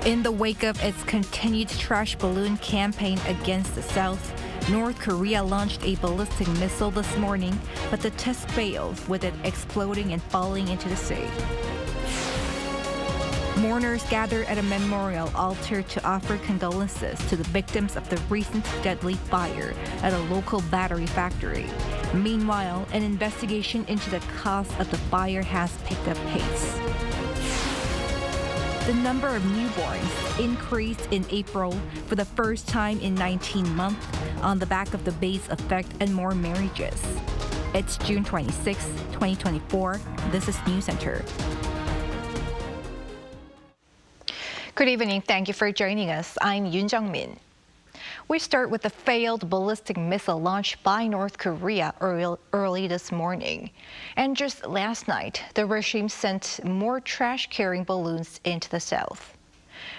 In the wake of its continued trash balloon campaign against the South, North Korea launched a ballistic missile this morning, but the test failed, with it exploding and falling into the sea. Mourners gathered at a memorial altar to offer condolences to the victims of the recent deadly fire at a local battery factory. Meanwhile, an investigation into the cause of the fire has picked up pace. The number of newborns increased in April for the first time in 19 months on the back of the base effect and more marriages. It's June 26, 2024. This is Newscenter. Good evening. Thank you for joining us. I'm Yoon Min. We start with the failed ballistic missile launched by North Korea early this morning. And just last night, the regime sent more trash-carrying balloons into the south.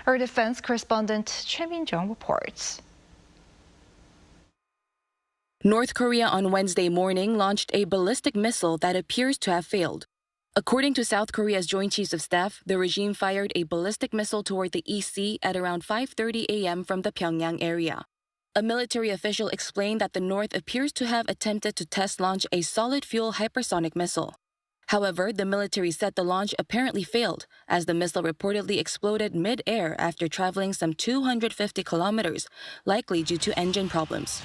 Our defense correspondent Choi Min-jung reports. North Korea on Wednesday morning launched a ballistic missile that appears to have failed. According to South Korea's Joint Chiefs of Staff, the regime fired a ballistic missile toward the East Sea at around 5:30 a.m. from the Pyongyang area. A military official explained that the North appears to have attempted to test launch a solid-fuel hypersonic missile. However, the military said the launch apparently failed, as the missile reportedly exploded mid-air after traveling some 250 kilometers, likely due to engine problems.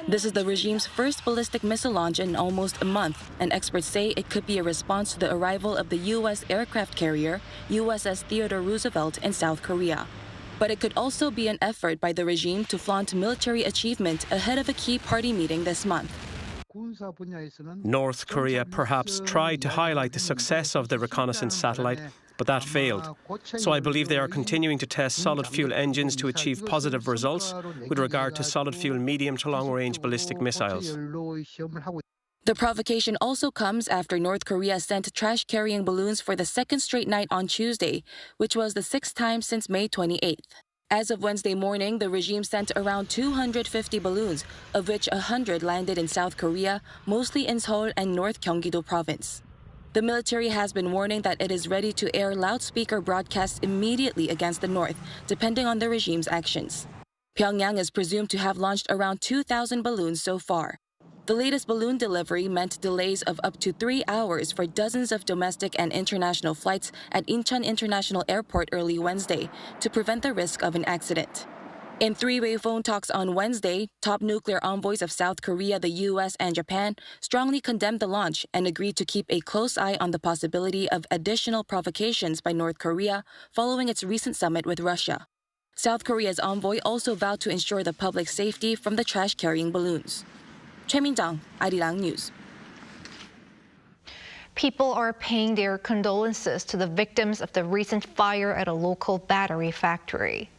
This is the regime's first ballistic missile launch in almost a month, and experts say it could be a response to the arrival of the U.S. aircraft carrier USS Theodore Roosevelt in South Korea. But it could also be an effort by the regime to flaunt military achievement ahead of a key party meeting this month. North Korea perhaps tried to highlight the success of the reconnaissance satellite, but that failed. So I believe they are continuing to test solid-fuel engines to achieve positive results with regard to solid-fuel medium to long-range ballistic missiles. The provocation also comes after North Korea sent trash-carrying balloons for the second straight night on Tuesday, which was the sixth time since May 28th. As of Wednesday morning, the regime sent around 250 balloons, of which 100 landed in South Korea, mostly in Seoul and North Gyeonggi-do province. The military has been warning that it is ready to air loudspeaker broadcasts immediately against the North, depending on the regime's actions. Pyongyang is presumed to have launched around 2,000 balloons so far. The latest balloon delivery meant delays of up to 3 hours for dozens of domestic and international flights at Incheon International Airport early Wednesday to prevent the risk of an accident. In three-way phone talks on Wednesday, top nuclear envoys of South Korea, the U.S., and Japan strongly condemned the launch and agreed to keep a close eye on the possibility of additional provocations by North Korea following its recent summit with Russia. South Korea's envoy also vowed to ensure the public's safety from the trash-carrying balloons. Choi Min-jung, Arirang News. People are paying their condolences to the victims of the recent fire at a local battery factory.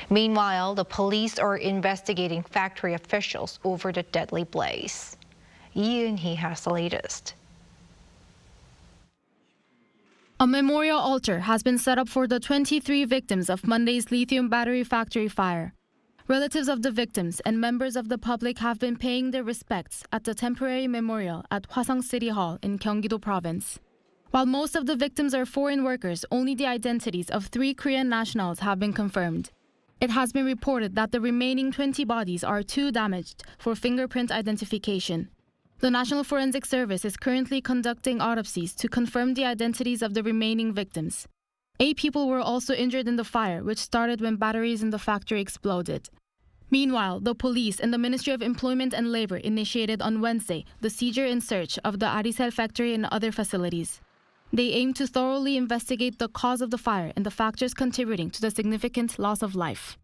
Meanwhile, the police are investigating factory officials over the deadly blaze. Yoon has the latest. A memorial altar has been set up for the 23 victims of Monday's lithium battery factory fire. Relatives of the victims and members of the public have been paying their respects at the temporary memorial at Hwaseong City Hall in Gyeonggi-do Province. While most of the victims are foreign workers, only the identities of 3 Korean nationals have been confirmed. It has been reported that the remaining 20 bodies are too damaged for fingerprint identification. The National Forensic Service is currently conducting autopsies to confirm the identities of the remaining victims. 8 people were also injured in the fire, which started when batteries in the factory exploded. Meanwhile, the police and the Ministry of Employment and Labor initiated on Wednesday the seizure in search of the Aricell factory and other facilities. They aim to thoroughly investigate the cause of the fire and the factors contributing to the significant loss of life.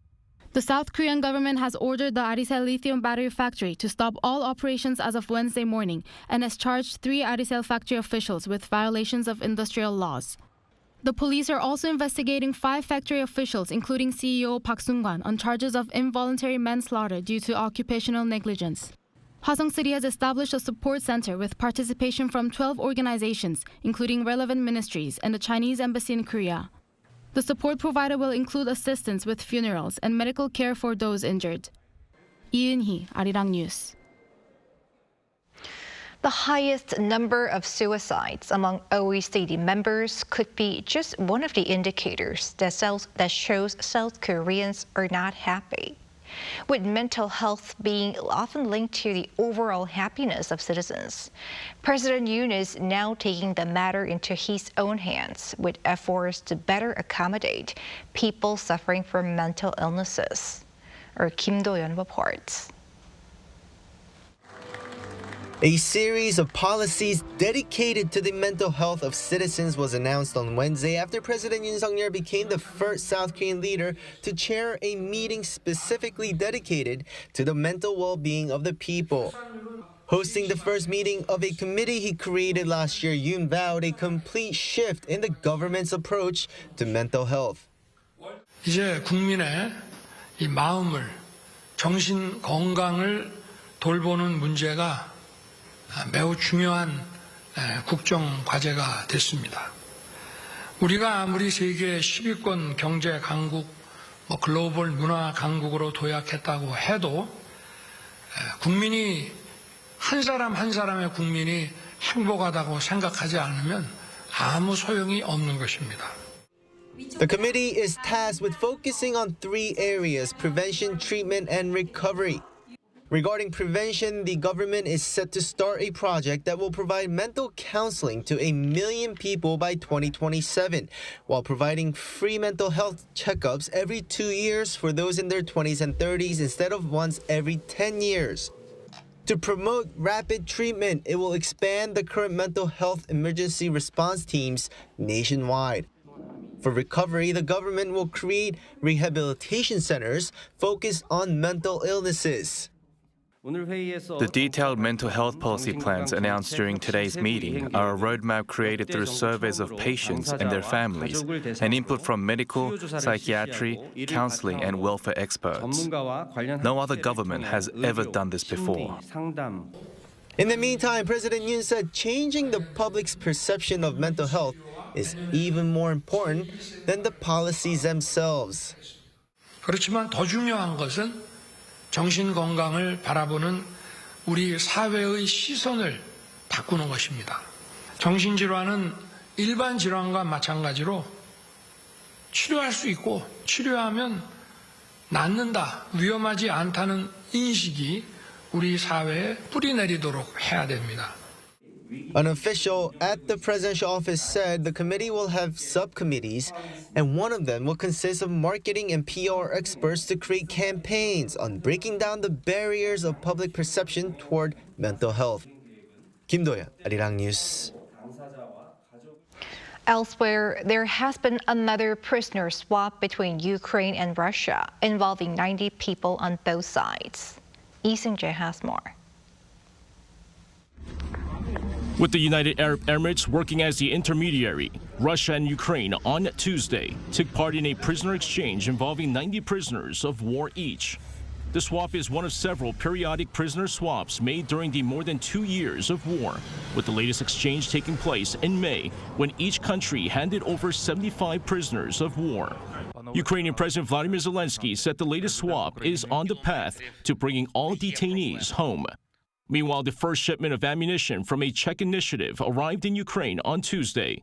The South Korean government has ordered the Aricell lithium battery factory to stop all operations as of Wednesday morning and has charged 3 Aricell factory officials with violations of industrial laws. The police are also investigating 5 factory officials, including CEO Park Sung-kwan, on charges of involuntary manslaughter due to occupational negligence. Hwaseong City has established a support center with participation from 12 organizations, including relevant ministries and the Chinese embassy in Korea. The support provided will include assistance with funerals and medical care for those injured. Yoon, Arirang News. The highest number of suicides among OECD members could be just one of the indicators that shows South Koreans are not happy. With mental health being often linked to the overall happiness of citizens, President Yoon is now taking the matter into his own hands with efforts to better accommodate people suffering from mental illnesses. Kim Do-yeon reports. A series of policies dedicated to the mental health of citizens was announced on Wednesday after President Yoon Suk-yeol became the first South Korean leader to chair a meeting specifically dedicated to the mental well-being of the people. Hosting the first meeting of a committee he created last year, Yoon vowed a complete shift in the government's approach to mental health. 이제 국민의 이 마음을, 정신 건강을 돌보는 문제가 매우 중요한 국정 과제가 됐습니다. 우리가 아무리 세계 10위권 경제 강국, 글로벌 문화 강국으로 도약했다고 해도 국민이 한 사람 한 사람의 국민이 행복하다고 생각하지 않으면 아무 소용이 없는 것입니다. The committee is tasked with focusing on three areas: prevention, treatment, and recovery. Regarding prevention, the government is set to start a project that will provide mental counseling to 1 million people by 2027, while providing free mental health checkups every 2 years for those in their 20s and 30s instead of once every 10 years. To promote rapid treatment, it will expand the current mental health emergency response teams nationwide. For recovery, the government will create rehabilitation centers focused on mental illnesses. The detailed mental health policy plans announced during today's meeting are a roadmap created through surveys of patients and their families and input from medical, psychiatry, counseling, and welfare experts. No other government has ever done this before. In the meantime, President Yoon said changing the public's perception of mental health is even more important than the policies themselves. 그렇지만 더 중요한 것은 정신 건강을 바라보는 우리 사회의 시선을 바꾸는 것입니다. 정신질환은 일반 질환과 마찬가지로 치료할 수 있고 치료하면 낫는다, 위험하지 않다는 인식이 우리 사회에 뿌리내리도록 해야 됩니다. An official at the presidential office said the committee will have subcommittees, and one of them will consist of marketing and PR experts to create campaigns on breaking down the barriers of public perception toward mental health. Kim Do-yeon, Arirang News. Elsewhere, there has been another prisoner swap between Ukraine and Russia, involving 90 people on both sides. Lee Seung-jae has more. With the United Arab Emirates working as the intermediary, Russia and Ukraine on Tuesday took part in a prisoner exchange involving 90 prisoners of war each. The swap is one of several periodic prisoner swaps made during the more than 2 years of war, with the latest exchange taking place in May when each country handed over 75 prisoners of war. Ukrainian President Vladimir Zelensky said the latest swap is on the path to bringing all detainees home. Meanwhile, the first shipment of ammunition from a Czech initiative arrived in Ukraine on Tuesday.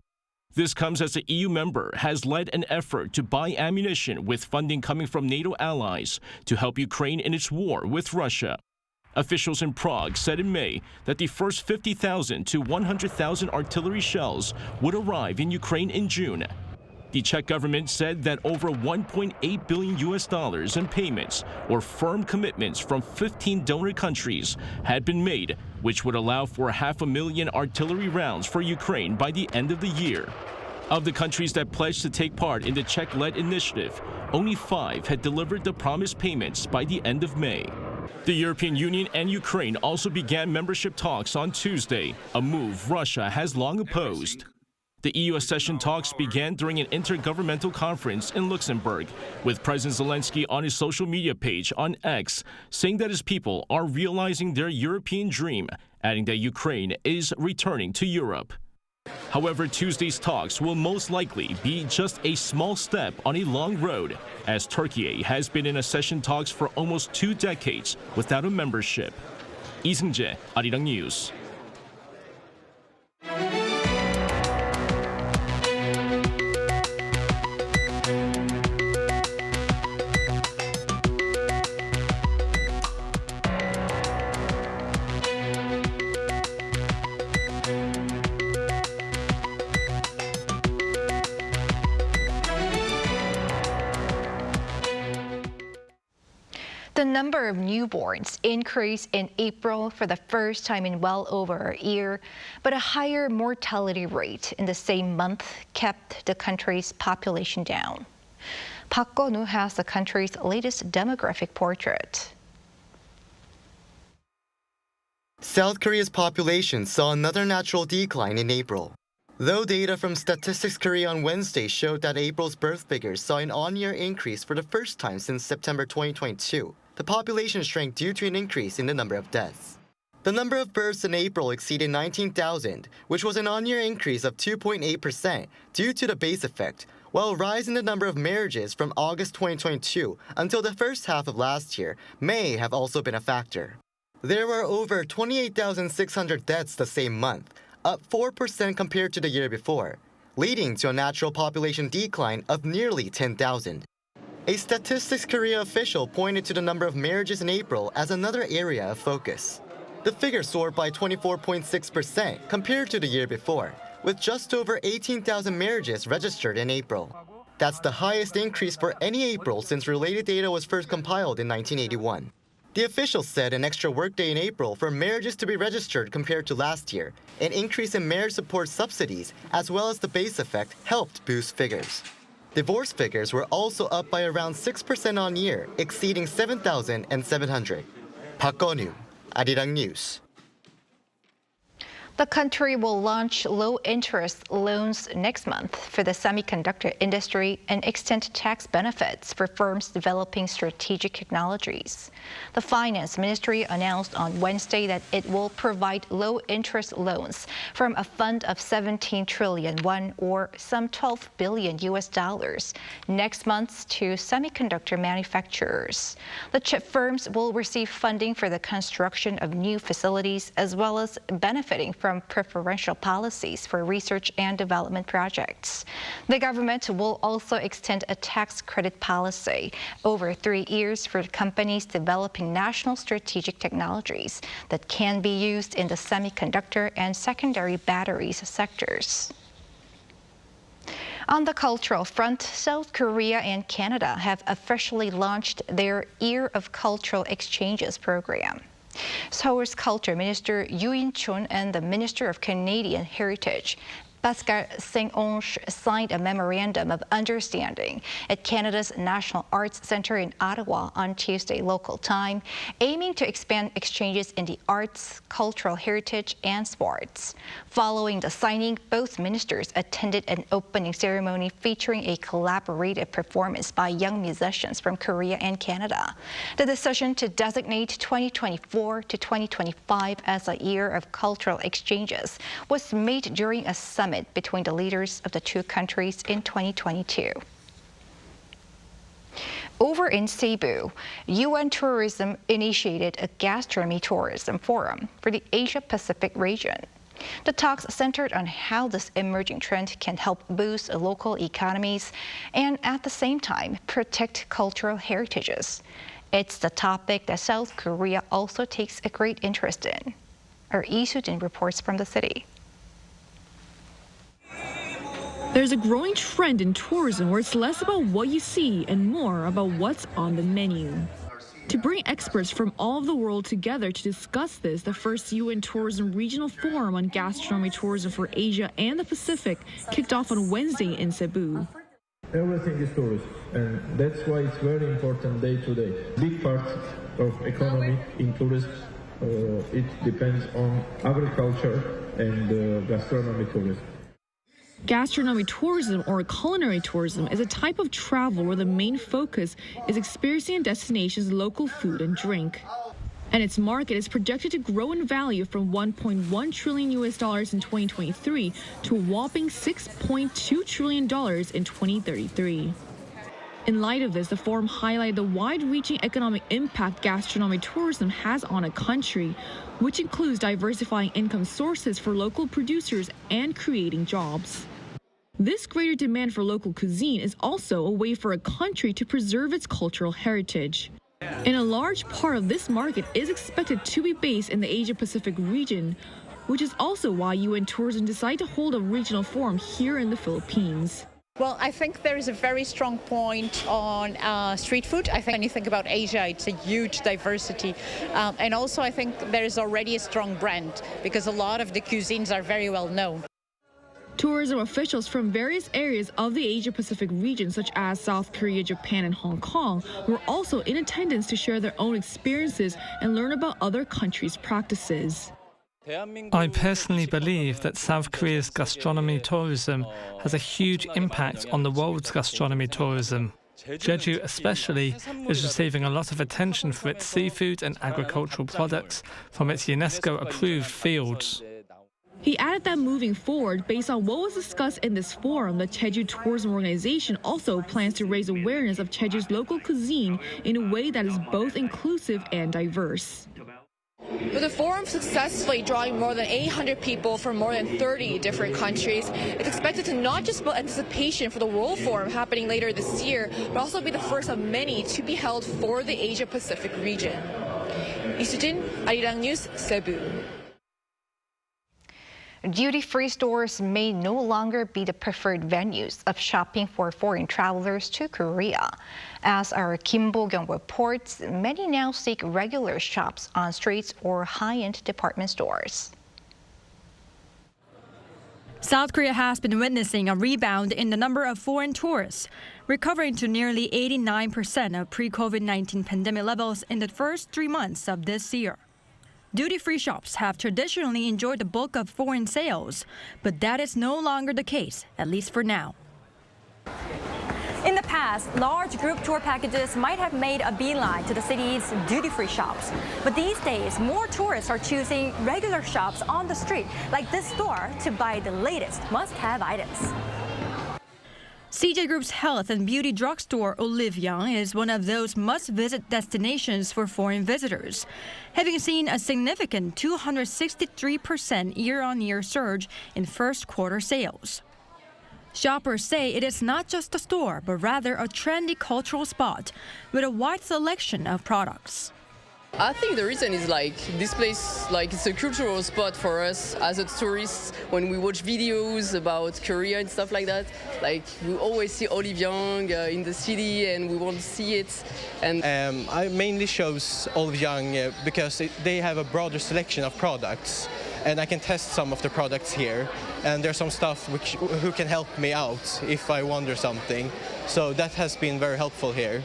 This comes as the EU member has led an effort to buy ammunition with funding coming from NATO allies to help Ukraine in its war with Russia. Officials in Prague said in May that the first 50,000 to 100,000 artillery shells would arrive in Ukraine in June. The Czech government said that over $1.8 billion in payments or firm commitments from 15 donor countries had been made, which would allow for 500,000 artillery rounds for Ukraine by the end of the year. Of the countries that pledged to take part in the Czech-led initiative, only 5 had delivered the promised payments by the end of May. The European Union and Ukraine also began membership talks on Tuesday, a move Russia has long opposed. The EU accession talks began during an intergovernmental conference in Luxembourg, with President Zelensky on his social media page on X saying that his people are realizing their European dream, adding that Ukraine is returning to Europe. However, Tuesday's talks will most likely be just a small step on a long road, as Turkey has been in accession talks for almost 2 decades without a membership. Lee Seung-jae, Arirang News. The number of newborns increased in April for the first time in well over a year, but a higher mortality rate in the same month kept the country's population down. Park Go-nu has the country's latest demographic portrait. South Korea's population saw another natural decline in April. Though data from Statistics Korea on Wednesday showed that April's birth figures saw an on-year increase for the first time since September 2022, the population shrank due to an increase in the number of deaths. The number of births in April exceeded 19,000, which was an on-year increase of 2.8% due to the base effect, while a rise in the number of marriages from August 2022 until the first half of last year may have also been a factor. There were over 28,600 deaths the same month, up 4% compared to the year before, leading to a natural population decline of nearly 10,000. A Statistics Korea official pointed to the number of marriages in April as another area of focus. The figure soared by 24.6% compared to the year before, with just over 18,000 marriages registered in April. That's the highest increase for any April since related data was first compiled in 1981. The official said an extra workday in April for marriages to be registered compared to last year, an increase in marriage support subsidies, as well as the base effect helped boost figures. Divorce figures were also up by around 6% on year, exceeding 7,700. Park Go-nu, Arirang News. The country will launch low-interest loans next month for the semiconductor industry and extend tax benefits for firms developing strategic technologies. The Finance Ministry announced on Wednesday that it will provide low-interest loans from a fund of 17 trillion won, or some $12 billion next month to semiconductor manufacturers. The chip firms will receive funding for the construction of new facilities as well as benefiting from preferential policies for research and development projects. The government will also extend a tax credit policy over 3 years for companies developing national strategic technologies that can be used in the semiconductor and secondary batteries sectors. On the cultural front, South Korea and Canada have officially launched their Year of Cultural Exchanges program. Seoul's Culture Minister Yoon and the Minister of Canadian Heritage, Pascal Saint-Onge, signed a memorandum of understanding at Canada's National Arts Centre in Ottawa on Tuesday local time, aiming to expand exchanges in the arts, cultural heritage, and sports. Following the signing, both ministers attended an opening ceremony featuring a collaborative performance by young musicians from Korea and Canada. The decision to designate 2024 to 2025 as a year of cultural exchanges was made during a summit between the leaders of the two countries in 2022. Over in Cebu, UN Tourism initiated a Gastronomy Tourism Forum for the Asia-Pacific region. The talks centered on how this emerging trend can help boost local economies and at the same time protect cultural heritages. It's the topic that South Korea also takes a great interest in. Our Lee Soo-jin reports from the city. There's a growing trend in tourism where it's less about what you see and more about what's on the menu. To bring experts from all of the world together to discuss this, the first UN Tourism Regional Forum on Gastronomy Tourism for Asia and the Pacific kicked off on Wednesday in Cebu. Everything is tourism, and that's why it's very important day to day. Big part of economy in tourism, it depends on agriculture and gastronomy tourism. Gastronomy tourism, or culinary tourism, is a type of travel where the main focus is experiencing a destination's local food and drink. And its market is projected to grow in value from $1.1 trillion in 2023 to a whopping $6.2 trillion in 2033. In light of this, the forum highlighted the wide-reaching economic impact gastronomy tourism has on a country, which includes diversifying income sources for local producers and creating jobs. This greater demand for local cuisine is also a way for a country to preserve its cultural heritage. And a large part of this market is expected to be based in the Asia-Pacific region, which is also why UN Tourism decided to hold a regional forum here in the Philippines. Well, I think there is a very strong point on street food. I think when you think about Asia, it's a huge diversity. And also I think there is already a strong brand because a lot of the cuisines are very well known. Tourism officials from various areas of the Asia-Pacific region, such as South Korea, Japan, and Hong Kong, were also in attendance to share their own experiences and learn about other countries' practices. I personally believe that South Korea's gastronomy tourism has a huge impact on the world's gastronomy tourism. Jeju especially is receiving a lot of attention for its seafood and agricultural products from its UNESCO-approved fields. He added that moving forward, based on what was discussed in this forum, the Jeju Tourism Organization also plans to raise awareness of Jeju's local cuisine in a way that is both inclusive and diverse. With the forum successfully drawing more than 800 people from more than 30 different countries, it's expected to not just build anticipation for the World Forum happening later this year, but also be the first of many to be held for the Asia-Pacific region. 이수진, Arirang News, Cebu. Duty-free stores may no longer be the preferred venues of shopping for foreign travelers to Korea. As our Kim Bo-kyung reports, many now seek regular shops on streets or high-end department stores. South Korea has been witnessing a rebound in the number of foreign tourists, recovering to nearly 89% of pre-COVID-19 pandemic levels in the first 3 months of this year. Duty-free shops have traditionally enjoyed the bulk of foreign sales, but that is no longer the case, at least for now. In the past, large group tour packages might have made a beeline to the city's duty-free shops. But these days, more tourists are choosing regular shops on the street, like this store, to buy the latest must-have items. CJ Group's health and beauty drugstore Arirang is one of those must-visit destinations for foreign visitors, having seen a significant 263% year-on-year surge in first quarter sales. Shoppers say it is not just a store, but rather a trendy cultural spot with a wide selection of products. I think the reason is this place, it's a cultural spot for us as a tourists. When we watch videos about Korea and stuff like that, we always see Arirang in the city and we want to see it. And I mainly chose Arirang because they have a broader selection of products, and I can test some of the products here. And there's some stuff who can help me out if I wonder something. So that has been very helpful here.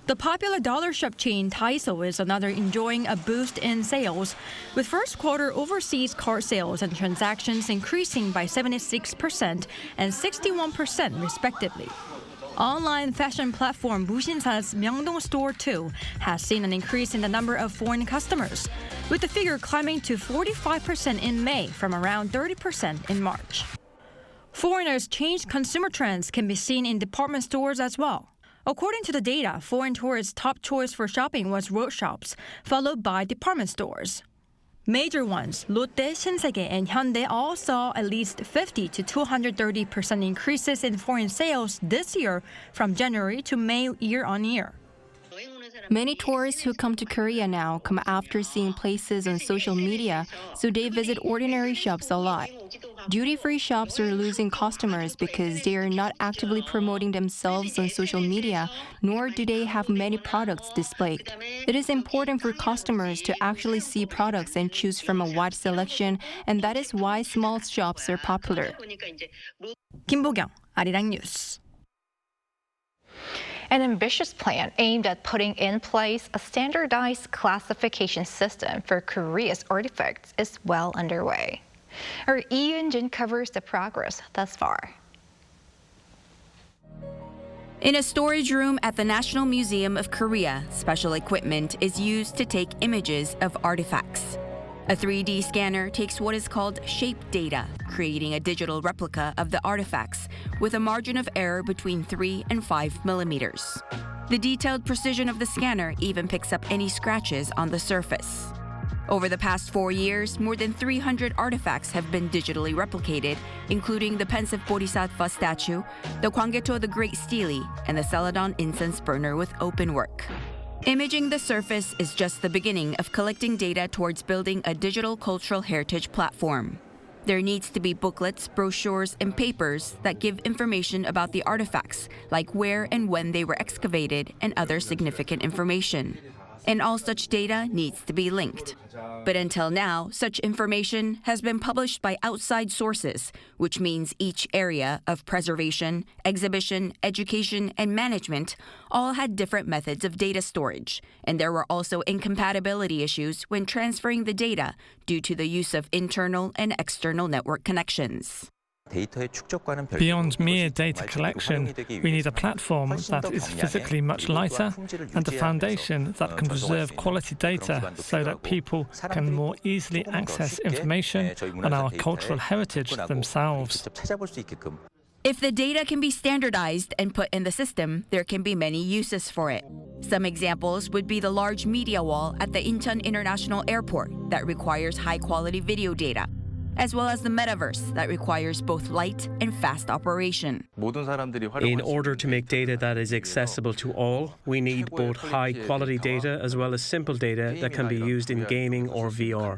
The popular dollar shop chain Daiso is another enjoying a boost in sales, with first quarter overseas card sales and transactions increasing by 76% and 61% respectively. Online fashion platform Bushinsa's Myeongdong store too has seen an increase in the number of foreign customers, with the figure climbing to 45% in May from around 30% in March. Foreigners' changed consumer trends can be seen in department stores as well. According to the data, foreign tourists' top choice for shopping was road shops, followed by department stores. Major ones, Lotte, Shinsegae, and Hyundai all saw at least 50 to 230% increases in foreign sales this year from January to May year-on-year. Many tourists who come to Korea now come after seeing places on social media, so they visit ordinary shops a lot. Duty-free shops are losing customers because they are not actively promoting themselves on social media, nor do they have many products displayed. It is important for customers to actually see products and choose from a wide selection, and that is why small shops are popular. Kim Bo-kyung, Arirang News. An ambitious plan aimed at putting in place a standardized classification system for Korea's artifacts is well underway. Our Yoon covers the progress thus far. In a storage room at the National Museum of Korea, special equipment is used to take images of artifacts. A 3D scanner takes what is called shape data, creating a digital replica of the artifacts with a margin of error between 3 and 5 millimeters. The detailed precision of the scanner even picks up any scratches on the surface. Over the past 4 years, more than 300 artifacts have been digitally replicated, including the pensive Bodhisattva statue, the Kwanggeto the Great Stele, and the Celadon incense burner with open work. Imaging the surface is just the beginning of collecting data towards building a digital cultural heritage platform. There needs to be booklets, brochures, and papers that give information about the artifacts, like where and when they were excavated and other significant information. And all such data needs to be linked. But until now, such information has been published by outside sources, which means each area of preservation, exhibition, education, and management all had different methods of data storage. And there were also incompatibility issues when transferring the data due to the use of internal and external network connections. Beyond mere data collection, we need a platform that is physically much lighter and a foundation that can preserve quality data so that people can more easily access information on our cultural heritage themselves. If the data can be standardized and put in the system, there can be many uses for it. Some examples would be the large media wall at the Incheon International Airport that requires high-quality video data, as well as the metaverse that requires both light and fast operation. In order to make data that is accessible to all, we need both high-quality data as well as simple data that can be used in gaming or VR.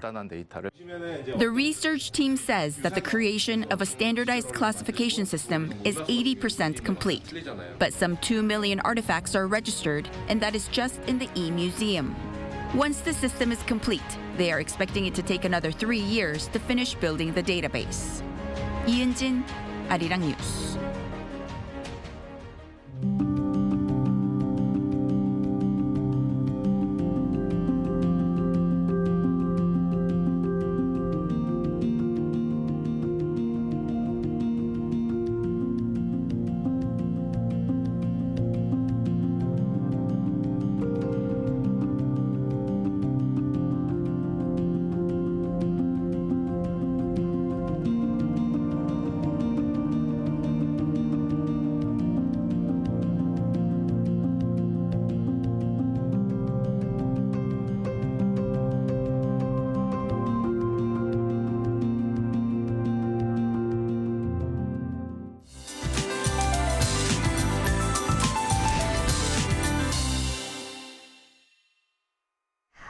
The research team says that the creation of a standardized classification system is 80% complete, but some 2 million artifacts are registered, and that is just in the e-museum. Once the system is complete, they are expecting it to take another 3 years to finish building the database. 이은진, Arirang News.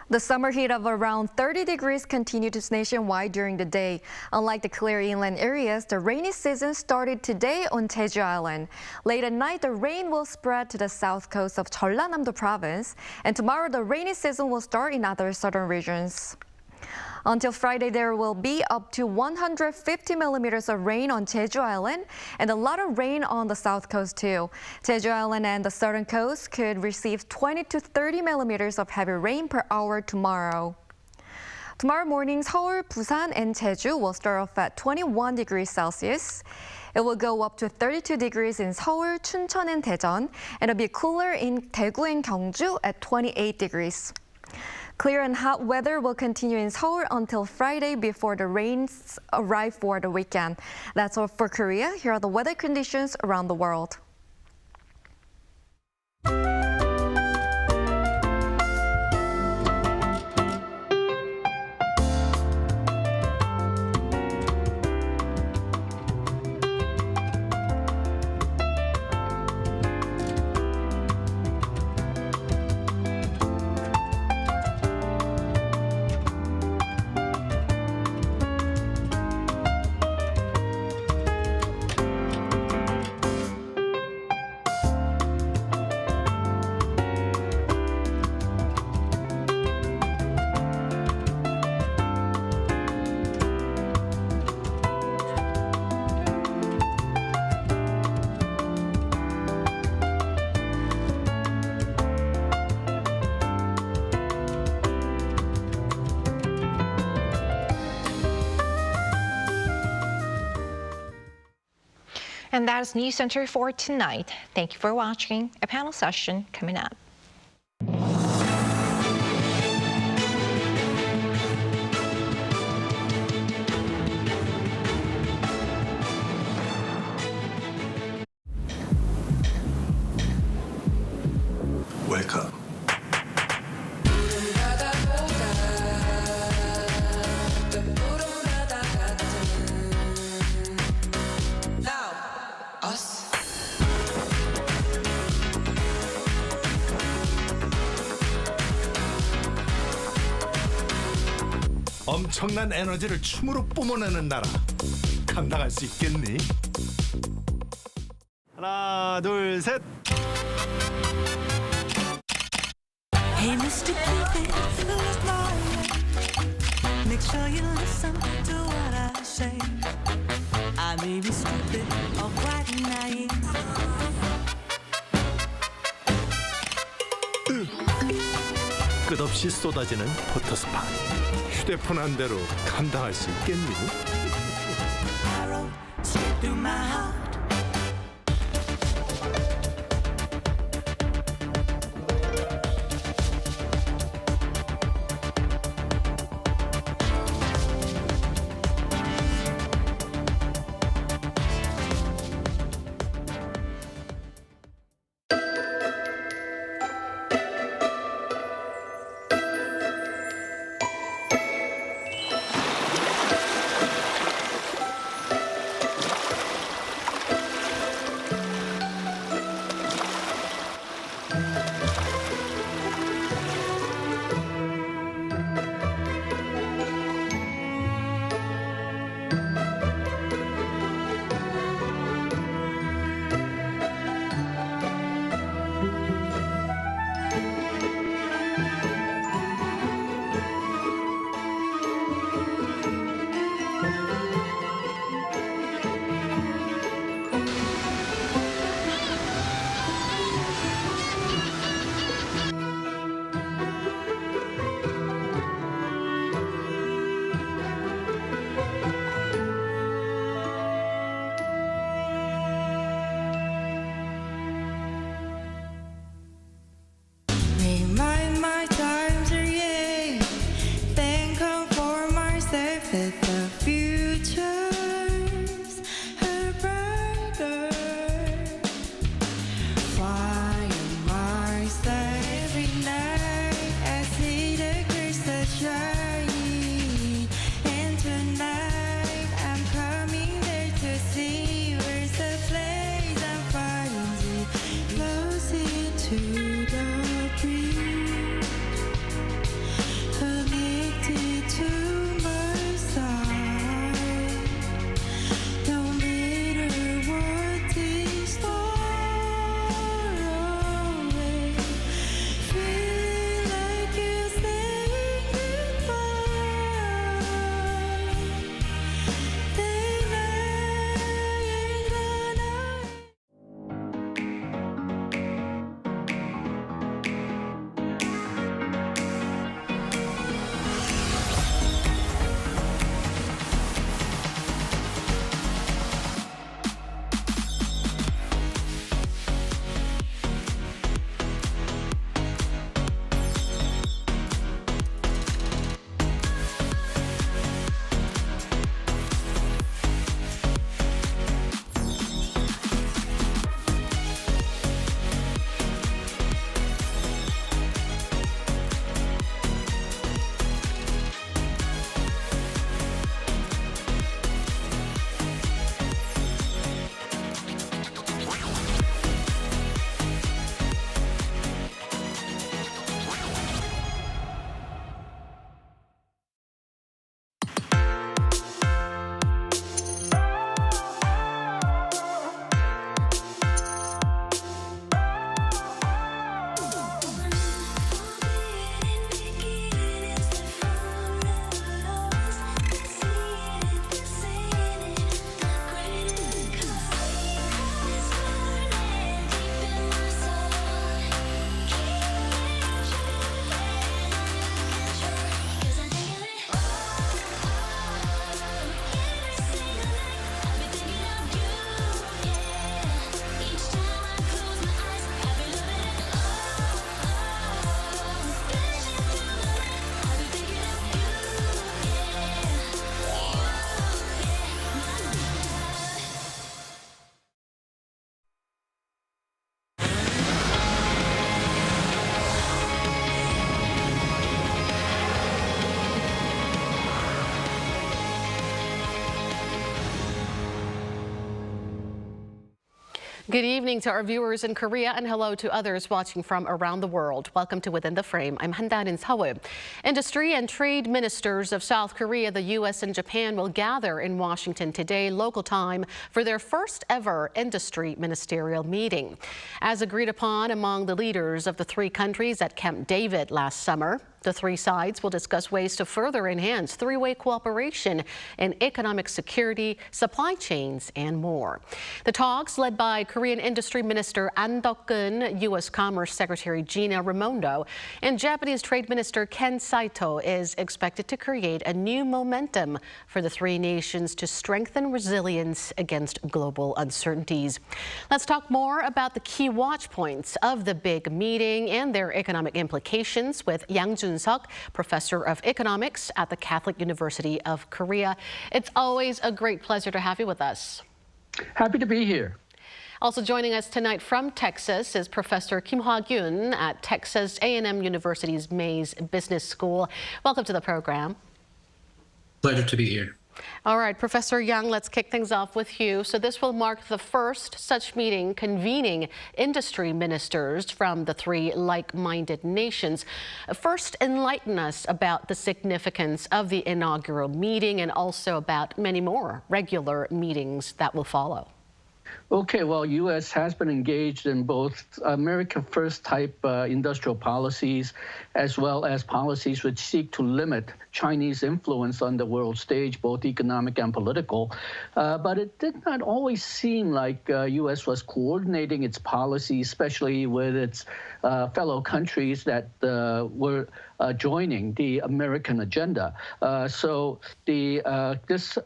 The summer heat of around 30 degrees continues nationwide during the day. Unlike the clear inland areas, the rainy season started today on Jeju Island. Late at night, the rain will spread to the south coast of Jeollanam-do province, and tomorrow the rainy season will start in other southern regions. Until Friday, there will be up to 150 millimeters of rain on Jeju Island and a lot of rain on the south coast too. Jeju Island and the southern coast could receive 20 to 30 millimeters of heavy rain per hour tomorrow. Tomorrow morning, Seoul, Busan, and Jeju will start off at 21 degrees Celsius. It will go up to 32 degrees in Seoul, Chuncheon, and Daejeon, and it'll be cooler in Daegu and Gyeongju at 28 degrees. Clear and hot weather will continue in Seoul until Friday before the rains arrive for the weekend. That's all for Korea. Here are the weather conditions around the world. And that is Newscenter for tonight. Thank you for watching. A panel session coming up. Welcome. 엄청난 에너지를 춤으로 뿜어내는 나라. 감당할 수 있겠니? 하나, 둘, 셋. Hey, Mr. Cupid, look my way. Make sure you listen to what I say. I may be stupid or quite naive. 끝없이 쏟아지는 포토스팟. 휴대폰 한 대로 감당할 수 있겠니? Arrow straight through my heart. Good evening to our viewers in Korea and hello to others watching from around the world. Welcome to Within the Frame. I'm Han-darin Seoul. Industry and trade ministers of South Korea, the U.S. and Japan will gather in Washington today, local time, for their first ever industry ministerial meeting. As agreed upon among the leaders of the three countries at Camp David last summer, the three sides will discuss ways to further enhance three-way cooperation in economic security, supply chains, and more. The talks, led by Korean Industry Minister An Deok-keun, U.S. Commerce Secretary Gina Raimondo, and Japanese Trade Minister Ken Saito, is expected to create a new momentum for the three nations to strengthen resilience against global uncertainties. Let's talk more about the key watch points of the big meeting and their economic implications with Yang Jun-seok, Professor of Economics at the Catholic University of Korea. It's always a great pleasure to have you with us. Happy to be here. Also joining us tonight from Texas is Professor Kim Hwa-gyun at Texas A&M University's Mays Business School. Welcome to the program. Pleasure to be here. All right, Professor Yang, let's kick things off with you. So this will mark the first such meeting convening industry ministers from the three like-minded nations. First, enlighten us about the significance of the inaugural meeting and also about many more regular meetings that will follow. Okay, well, U.S. has been engaged in both America First type industrial policies, as well as policies which seek to limit Chinese influence on the world stage, both economic and political. But it did not always seem like U.S. was coordinating its policy, especially with its fellow countries that were joining the American agenda. So this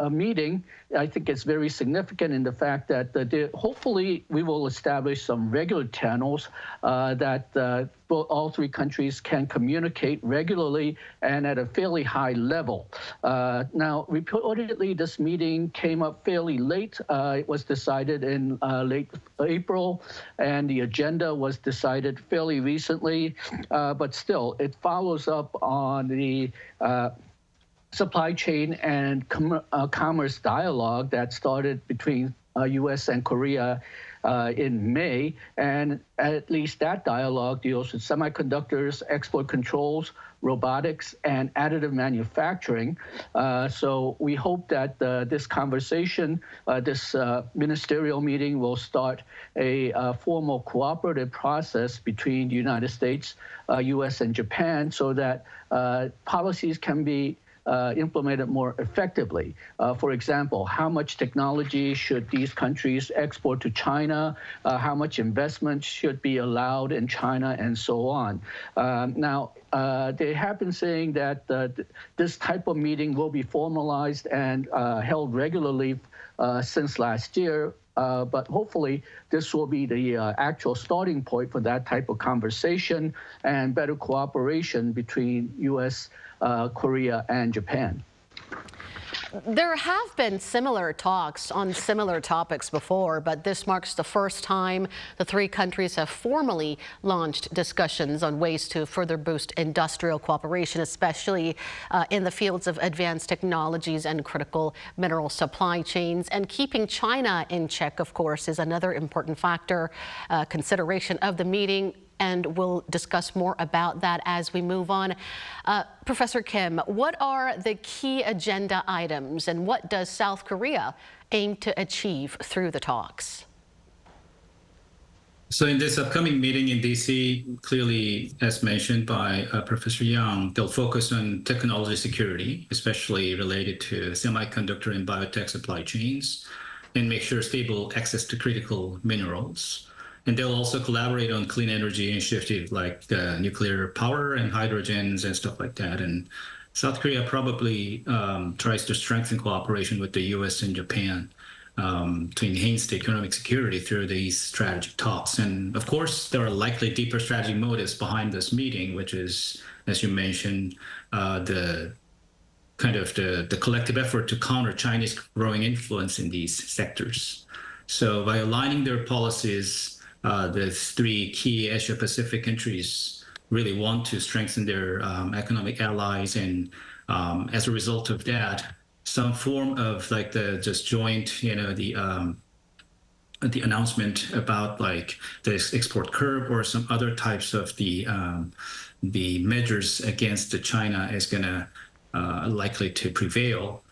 meeting, I think it's very significant in the fact that hopefully we will establish some regular channels that all three countries can communicate regularly and at a fairly high level. Now, reportedly, this meeting came up fairly late. It was decided in late April, and the agenda was decided fairly recently. But still, it follows up on the supply chain and commerce dialogue that started between U.S. and Korea in May, and at least that dialogue deals with semiconductors, export controls, robotics, and additive manufacturing. So we hope that this conversation, this ministerial meeting will start a formal cooperative process between the United States, U.S., and Japan so that policies can be implemented more effectively. For example, how much technology should these countries export to China? How much investment should be allowed in China, and so on. Now, they have been saying that this type of meeting will be formalized and held regularly since last year. But hopefully this will be the actual starting point for that type of conversation and better cooperation between U.S., Korea, and Japan. There have been similar talks on similar topics before, but this marks the first time the three countries have formally launched discussions on ways to further boost industrial cooperation, especially in the fields of advanced technologies and critical mineral supply chains. And keeping China in check, of course, is another important factor, consideration of the meeting. And we'll discuss more about that as we move on. Professor Kim, what are the key agenda items and what does South Korea aim to achieve through the talks? So in this upcoming meeting in DC, clearly, as mentioned by Professor Yang, they'll focus on technology security, especially related to semiconductor and biotech supply chains, and make sure stable access to critical minerals. And they'll also collaborate on clean energy initiatives like nuclear power and hydrogens and stuff like that. And South Korea probably tries to strengthen cooperation with the U.S. and Japan to enhance the economic security through these strategic talks. And of course, there are likely deeper strategic motives behind this meeting, which is, as you mentioned, the collective effort to counter Chinese growing influence in these sectors. So by aligning their policies, the three key Asia-Pacific countries really want to strengthen their economic allies, and as a result of that, some form of like the just joint, the announcement about like this export curb or some other types of the measures against China is going to likely to prevail.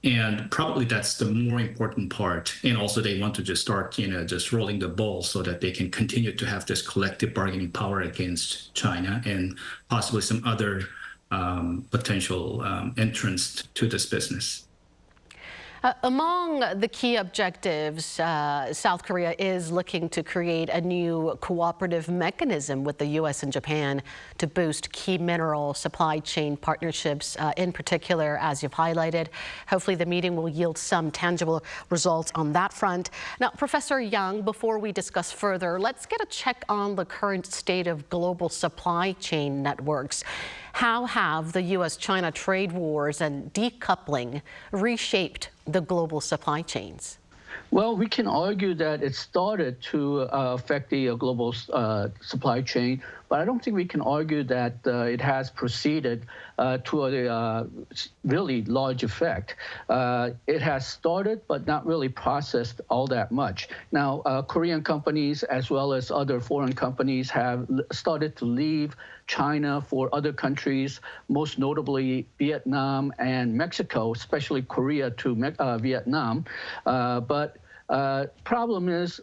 And probably that's the more important part. And also they want to just start, just rolling the ball so that they can continue to have this collective bargaining power against China and possibly some other potential entrants to this business. Among the key objectives, South Korea is looking to create a new cooperative mechanism with the U.S. and Japan to boost key mineral supply chain partnerships, in particular, as you've highlighted. Hopefully the meeting will yield some tangible results on that front. Now, Professor Yang, before we discuss further, let's get a check on the current state of global supply chain networks. How have the U.S.-China trade wars and decoupling reshaped the global supply chains? Well, we can argue that it started to affect the global supply chain, but I don't think we can argue that it has proceeded to a really large effect. It has started, but not really processed all that much. Now, Korean companies as well as other foreign companies have started to leave China for other countries, most notably Vietnam and Mexico, especially Korea to Vietnam. But problem is,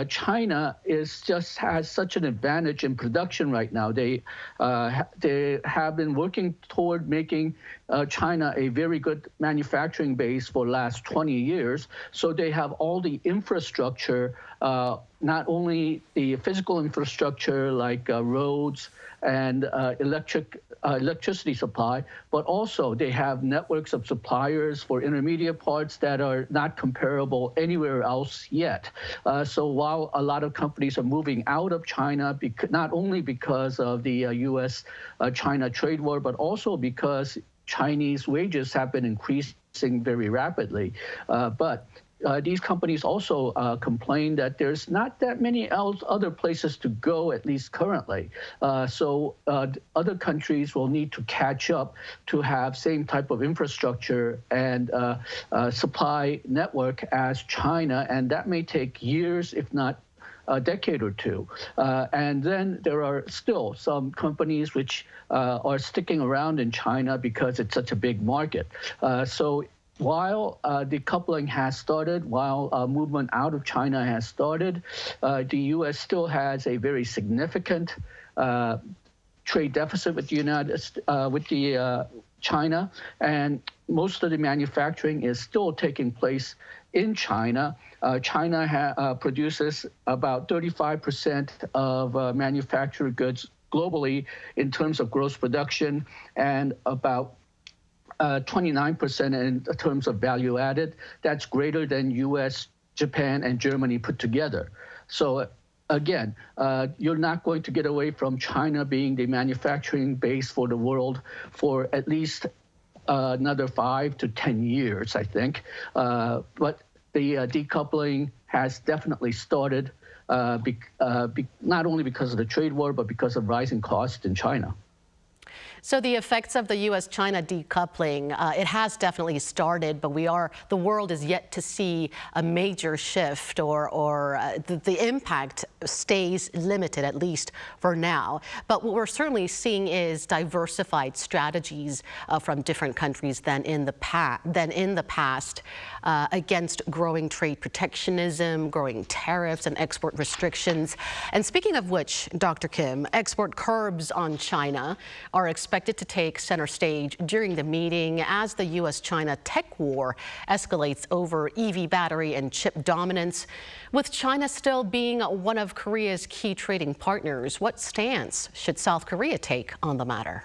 China has such an advantage in production right now. They have been working toward making China a very good manufacturing base for the last 20 years. So they have all the infrastructure, not only the physical infrastructure like roads and electricity supply, but also they have networks of suppliers for intermediate parts that are not comparable anywhere else yet. So while a lot of companies are moving out of China, not only because of the U.S.-China trade war, but also because Chinese wages have been increasing very rapidly. But these companies also complain that there's not that many other places to go, at least currently. So other countries will need to catch up to have same type of infrastructure and supply network as China, and that may take years, if not a decade or two. And then there are still some companies which are sticking around in China because it's such a big market. So while decoupling has started, while movement out of China has started, the U.S. still has a very significant trade deficit with China, and most of the manufacturing is still taking place in China. China produces about 35% of manufactured goods globally in terms of gross production, and about 29% in terms of value added. That's greater than U.S., Japan, and Germany put together. So again, you're not going to get away from China being the manufacturing base for the world for at least another 5 to 10 years, I think. But the decoupling has definitely started, not only because of the trade war, but because of rising costs in China. So the effects of the U.S.-China decoupling, it has definitely started, but the world is yet to see a major shift, or the impact stays limited, at least for now. But what we're certainly seeing is diversified strategies from different countries than in the past against growing trade protectionism, growing tariffs, and export restrictions. And speaking of which, Dr. Kim, export curbs on China are expected to take center stage during the meeting as the U.S.-China tech war escalates over EV battery and chip dominance. With China still being one of Korea's key trading partners, what stance should South Korea take on the matter?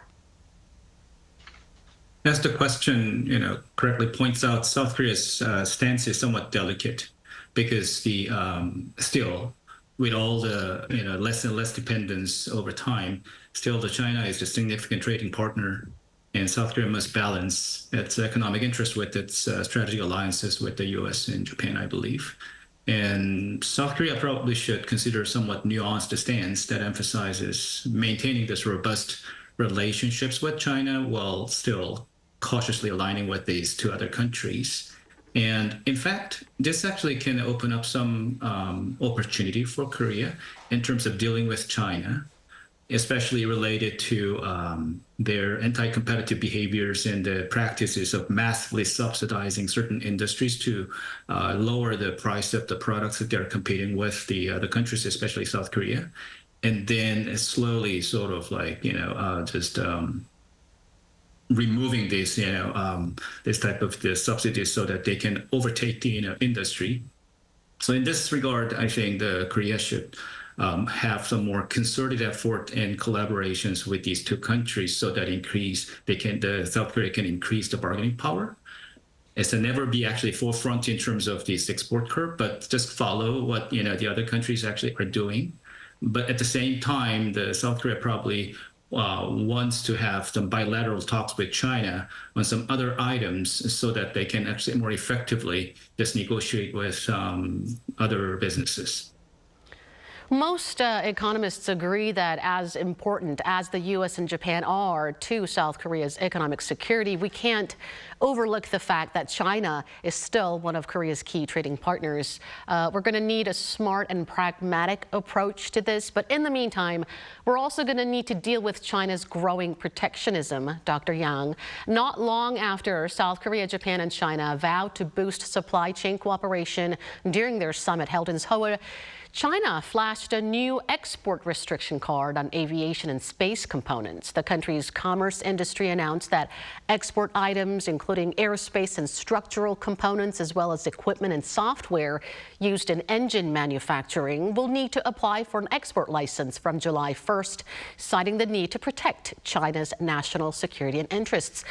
As the question correctly points out, South Korea's stance is somewhat delicate because still, with all the less and less dependence over time, still the China is a significant trading partner, and South Korea must balance its economic interest with its strategic alliances with the U.S. and Japan, I believe. And South Korea probably should consider a somewhat nuanced stance that emphasizes maintaining this robust relationships with China while still cautiously aligning with these two other countries. And in fact, this actually can open up some opportunity for Korea in terms of dealing with China, especially related to their anti-competitive behaviors and the practices of massively subsidizing certain industries to lower the price of the products that they're competing with the other countries, especially South Korea, and then slowly sort of like, just removing this, this type of the subsidies so that they can overtake the industry. So in this regard, I think the Korea should have some more concerted effort and collaborations with these two countries so that the South Korea can increase the bargaining power. As to never be actually forefront in terms of this export curve, but just follow what the other countries actually are doing. But at the same time, the South Korea probably wants to have some bilateral talks with China on some other items so that they can actually more effectively just negotiate with other businesses. Most economists agree that as important as the U.S. and Japan are to South Korea's economic security, we can't overlook the fact that China is still one of Korea's key trading partners. We're going to need a smart and pragmatic approach to this. But in the meantime, we're also going to need to deal with China's growing protectionism, Dr. Yang. Not long after South Korea, Japan, and China vowed to boost supply chain cooperation during their summit held in Seoul, China flashed a new export restriction card on aviation and space components. The country's commerce industry announced that export items, including aerospace and structural components, as well as equipment and software used in engine manufacturing, will need to apply for an export license from July 1st, citing the need to protect China's national security and interests.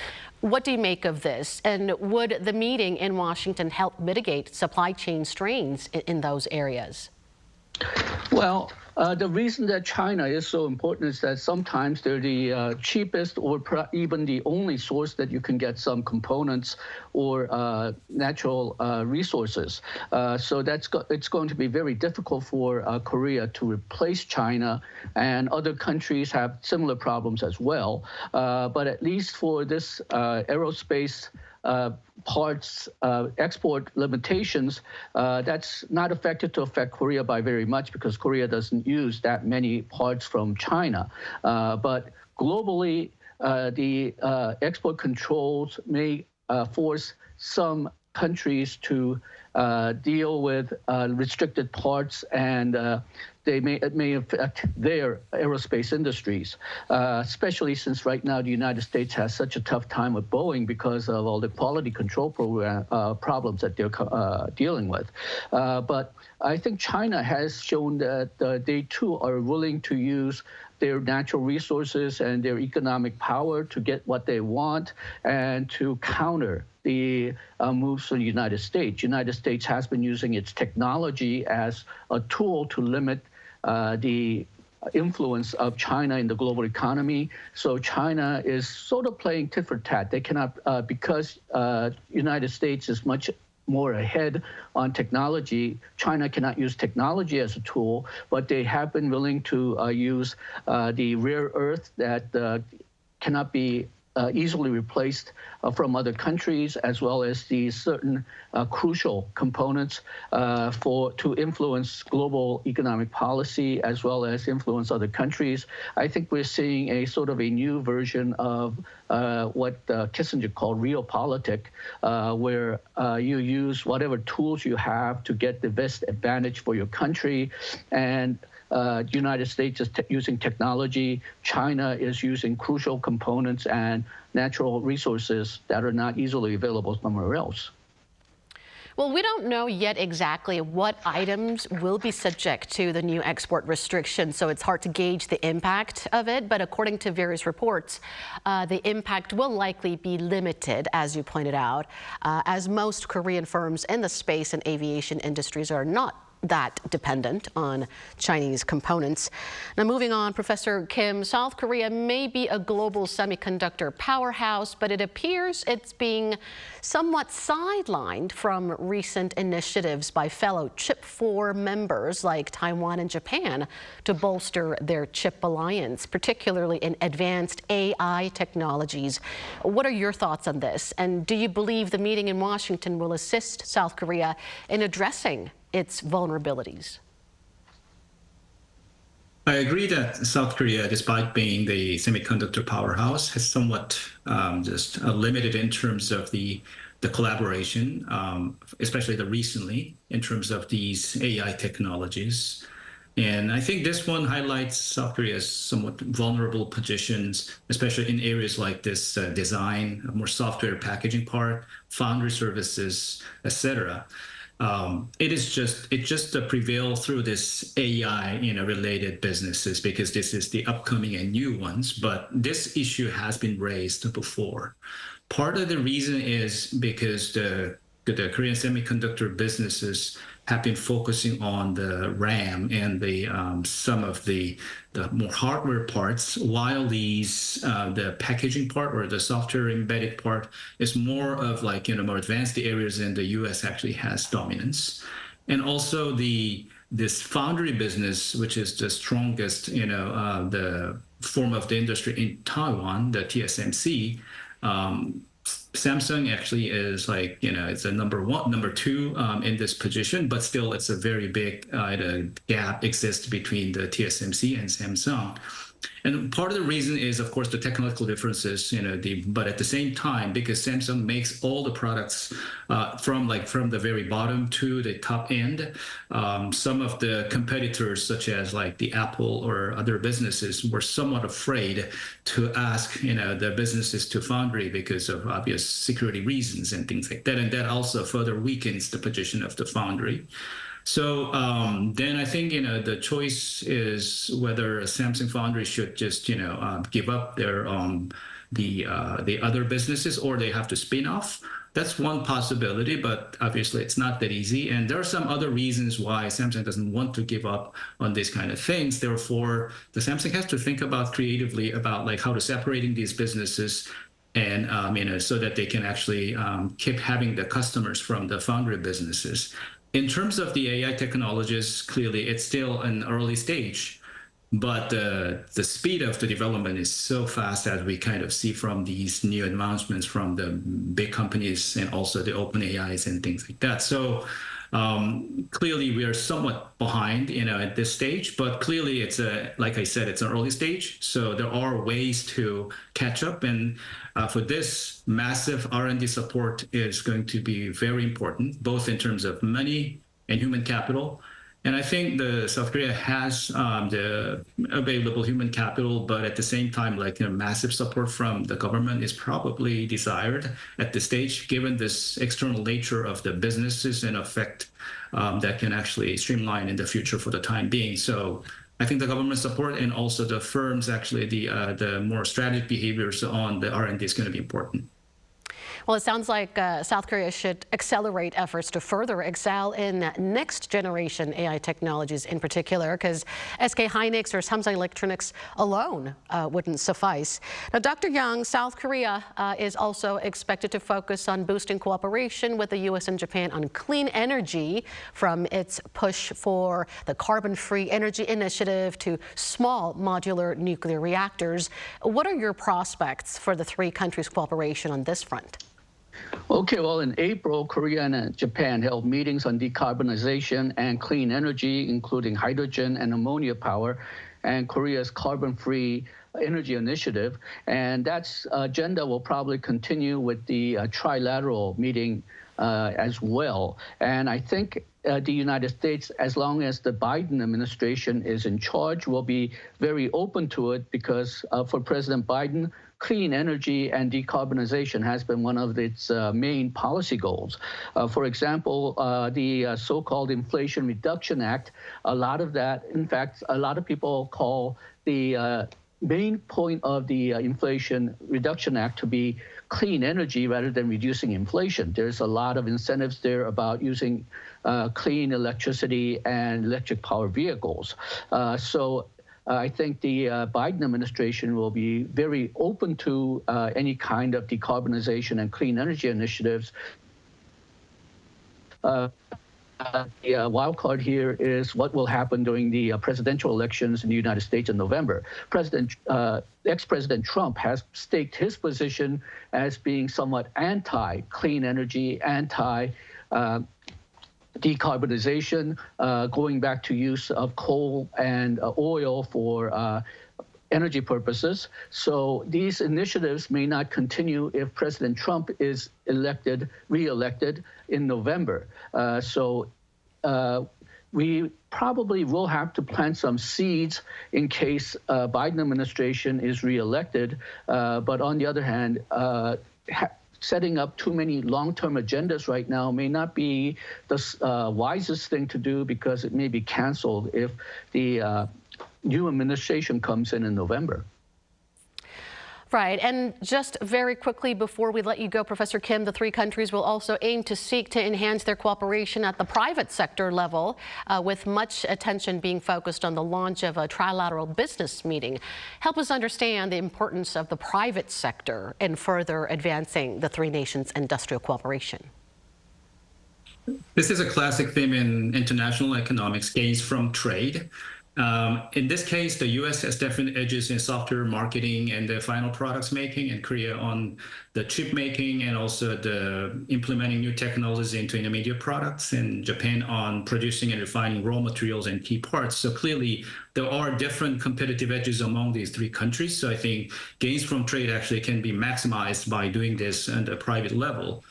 What do you make of this? And would the meeting in Washington help mitigate supply chain strains in those areas? Well, the reason that China is so important is that sometimes they're the cheapest or even the only source that you can get some components or natural resources. So it's going to be very difficult for Korea to replace China, and other countries have similar problems as well. But at least for this aerospace parts export limitations, that's not affected to affect Korea by very much because Korea doesn't use that many parts from China. But globally, the export controls may force some countries to deal with restricted parts, and it may affect their aerospace industries, especially since right now the United States has such a tough time with Boeing because of all the quality control problems that they're dealing with. But I think China has shown that they too are willing to use their natural resources and their economic power to get what they want and to counter the moves from the United States. United States has been using its technology as a tool to limit the influence of China in the global economy. So China is sort of playing tit for tat. They cannot, because United States is much more ahead on technology, China cannot use technology as a tool, but they have been willing to use the rare earth that cannot be easily replaced from other countries, as well as the certain crucial components to influence global economic policy, as well as influence other countries. I think we're seeing a sort of a new version of what Kissinger called realpolitik, where you use whatever tools you have to get the best advantage for your country. And the United States is using technology. China is using crucial components and natural resources that are not easily available somewhere else. Well, we don't know yet exactly what items will be subject to the new export restrictions, so it's hard to gauge the impact of it. But according to various reports, the impact will likely be limited, as you pointed out, as most Korean firms in the space and aviation industries are not that dependent on Chinese components. Now, moving on, Professor Kim, South Korea may be a global semiconductor powerhouse, but it appears it's being somewhat sidelined from recent initiatives by fellow Chip 4 members like Taiwan and Japan to bolster their chip alliance, particularly in advanced AI technologies. What are your thoughts on this? And do you believe the meeting in Washington will assist South Korea in addressing its vulnerabilities? I agree that South Korea, despite being the semiconductor powerhouse, has somewhat just limited in terms of the collaboration, especially recently in terms of these AI technologies. And I think this one highlights South Korea's somewhat vulnerable positions, especially in areas like this design, more software packaging part, foundry services, etc. It just prevail through this AI, related businesses, because this is the upcoming and new ones. But this issue has been raised before. Part of the reason is because the Korean semiconductor businesses have been focusing on the RAM and the some of the more hardware parts, while these the packaging part or the software embedded part is more of more advanced areas, and the U.S. actually has dominance. And also this foundry business, which is the strongest, the form of the industry in Taiwan, the TSMC. Samsung actually is it's a number two in this position, but still it's a very big gap exists between the TSMC and Samsung. And part of the reason is, of course, the technological differences, but at the same time, because Samsung makes all the products from the very bottom to the top end, some of the competitors, such as the Apple or other businesses, were somewhat afraid to ask, the businesses to foundry because of obvious security reasons and things like that. And that also further weakens the position of the foundry. So then I think, the choice is whether Samsung Foundry should just, give up their the other businesses, or they have to spin off. That's one possibility, but obviously it's not that easy. And there are some other reasons why Samsung doesn't want to give up on these kind of things. Therefore, the Samsung has to think about creatively about how to separating these businesses, and so that they can actually keep having the customers from the foundry businesses. In terms of the AI technologies, clearly it's still an early stage, but the speed of the development is so fast, as we kind of see from these new announcements from the big companies and also the open AIs and things like that. So clearly we are somewhat behind, at this stage, but clearly it's like I said, it's an early stage. So there are ways to catch up, and for this, massive R&D support is going to be very important, both in terms of money and human capital. And I think the South Korea has the available human capital, but at the same time, massive support from the government is probably desired at this stage, given this external nature of the businesses and effect that can actually streamline in the future for the time being. So I think the government support and also the firms, actually the more strategic behaviors on the R&D is going to be important. Well, it sounds like South Korea should accelerate efforts to further excel in next generation AI technologies in particular, because SK Hynix or Samsung Electronics alone wouldn't suffice. Now, Dr. Yang, South Korea is also expected to focus on boosting cooperation with the U.S. and Japan on clean energy, from its push for the carbon-free energy initiative to small modular nuclear reactors. What are your prospects for the three countries' cooperation on this front? Okay, well, in April, Korea and Japan held meetings on decarbonization and clean energy, including hydrogen and ammonia power, and Korea's carbon-free energy initiative. And that agenda will probably continue with the trilateral meeting as well. And I think the United States, as long as the Biden administration is in charge, will be very open to it, because for President Biden, clean energy and decarbonization has been one of its main policy goals. For example, the so-called Inflation Reduction Act, a lot of that, in fact, a lot of people call the main point of the Inflation Reduction Act to be clean energy rather than reducing inflation. There's a lot of incentives there about using clean electricity and electric power vehicles. So I think the Biden administration will be very open to any kind of decarbonization and clean energy initiatives. The wild card here is what will happen during the presidential elections in the United States in November. Ex-President Trump has staked his position as being somewhat anti-clean energy, anti-decarbonization, going back to use of coal and oil for energy purposes. So these initiatives may not continue if President Trump is re-elected in November. So we probably will have to plant some seeds in case Biden administration is re-elected. But on the other hand, setting up too many long-term agendas right now may not be the wisest thing to do, because it may be canceled if the new administration comes in November. Right. And just very quickly before we let you go, Professor Kim, the three countries will also aim to seek to enhance their cooperation at the private sector level, with much attention being focused on the launch of a trilateral business meeting. Help us understand the importance of the private sector in further advancing the three nations' industrial cooperation. This is a classic theme in international economics, gains from trade. In this case, the U.S. has definite edges in software marketing and the final products making, and Korea on the chip making and also the implementing new technologies into intermediate products, and Japan on producing and refining raw materials and key parts. So clearly, there are different competitive edges among these three countries. So I think gains from trade actually can be maximized by doing this at a private level.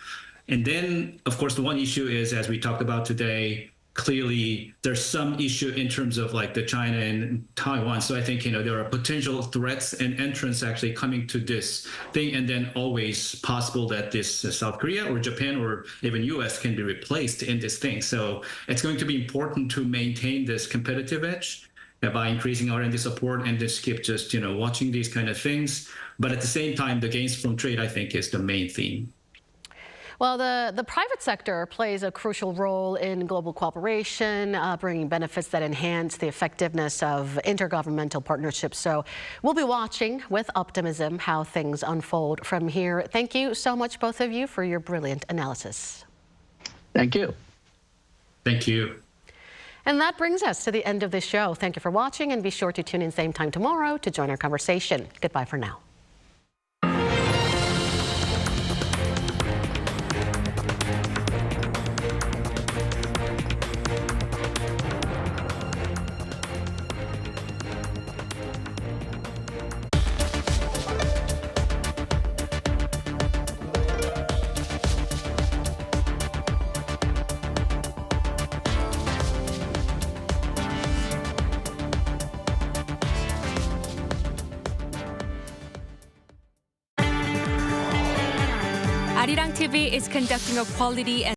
And then, of course, the one issue is, as we talked about today, clearly there's some issue in terms of like the China and Taiwan. So I think, there are potential threats and entrants actually coming to this thing, and then always possible that this South Korea or Japan or even US can be replaced in this thing. So it's going to be important to maintain this competitive edge by increasing R&D support and just keep watching these kind of things. But at the same time, the gains from trade, I think, is the main theme. Well, the private sector plays a crucial role in global cooperation, bringing benefits that enhance the effectiveness of intergovernmental partnerships. So we'll be watching with optimism how things unfold from here. Thank you so much, both of you, for your brilliant analysis. Thank you. Thank you. And that brings us to the end of this show. Thank you for watching, and be sure to tune in same time tomorrow to join our conversation. Goodbye for now. Arirang TV is conducting a quality and